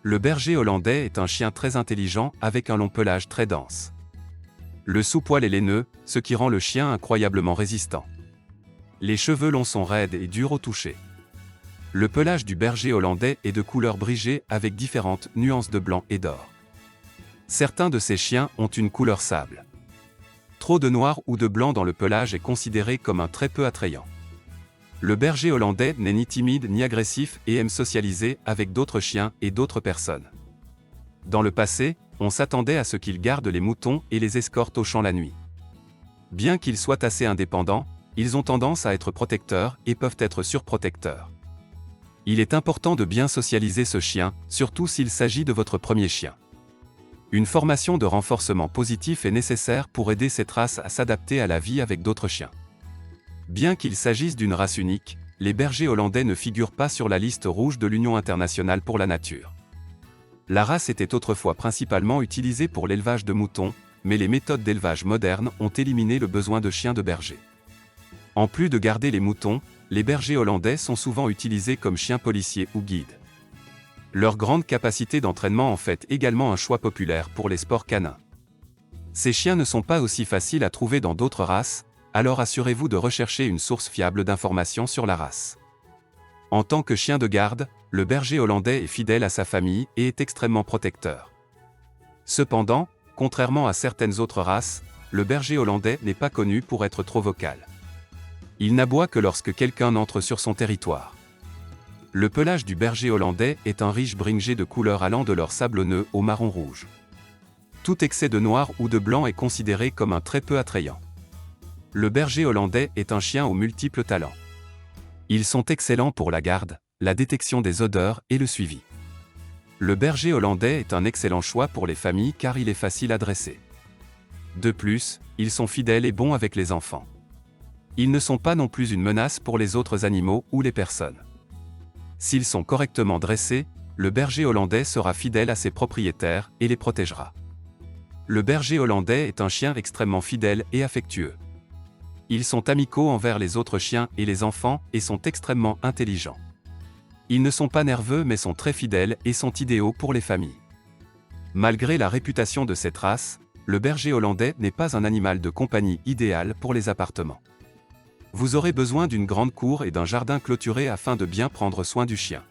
Le berger hollandais est un chien très intelligent avec un long pelage très dense. Le sous-poil est laineux, ce qui rend le chien incroyablement résistant. Les cheveux longs sont raides et durs au toucher. Le pelage du berger hollandais est de couleur brigée avec différentes nuances de blanc et d'or. Certains de ces chiens ont une couleur sable. Trop de noir ou de blanc dans le pelage est considéré comme un très peu attrayant. Le berger hollandais n'est ni timide ni agressif et aime socialiser avec d'autres chiens et d'autres personnes. Dans le passé, on s'attendait à ce qu'il garde les moutons et les escorte au champ la nuit. Bien qu'ils soient assez indépendants, ils ont tendance à être protecteurs et peuvent être surprotecteurs. Il est important de bien socialiser ce chien, surtout s'il s'agit de votre premier chien. Une formation de renforcement positif est nécessaire pour aider cette race à s'adapter à la vie avec d'autres chiens. Bien qu'il s'agisse d'une race unique, les bergers hollandais ne figurent pas sur la liste rouge de l'Union internationale pour la nature. La race était autrefois principalement utilisée pour l'élevage de moutons, mais les méthodes d'élevage modernes ont éliminé le besoin de chiens de berger. En plus de garder les moutons, les bergers hollandais sont souvent utilisés comme chiens policiers ou guides. Leur grande capacité d'entraînement en fait également un choix populaire pour les sports canins. Ces chiens ne sont pas aussi faciles à trouver dans d'autres races, alors assurez-vous de rechercher une source fiable d'informations sur la race. En tant que chien de garde, le berger hollandais est fidèle à sa famille et est extrêmement protecteur. Cependant, contrairement à certaines autres races, le berger hollandais n'est pas connu pour être trop vocal. Il n'aboie que lorsque quelqu'un entre sur son territoire. Le pelage du berger hollandais est un riche bringé de couleurs allant de l'or sablonneux au marron rouge. Tout excès de noir ou de blanc est considéré comme un très peu attrayant. Le berger hollandais est un chien aux multiples talents. Ils sont excellents pour la garde, la détection des odeurs et le suivi. Le berger hollandais est un excellent choix pour les familles car il est facile à dresser. De plus, ils sont fidèles et bons avec les enfants. Ils ne sont pas non plus une menace pour les autres animaux ou les personnes. S'ils sont correctement dressés, le berger hollandais sera fidèle à ses propriétaires et les protégera. Le berger hollandais est un chien extrêmement fidèle et affectueux. Ils sont amicaux envers les autres chiens et les enfants et sont extrêmement intelligents. Ils ne sont pas nerveux mais sont très fidèles et sont idéaux pour les familles. Malgré la réputation de cette race, le berger hollandais n'est pas un animal de compagnie idéal pour les appartements. Vous aurez besoin d'une grande cour et d'un jardin clôturé afin de bien prendre soin du chien.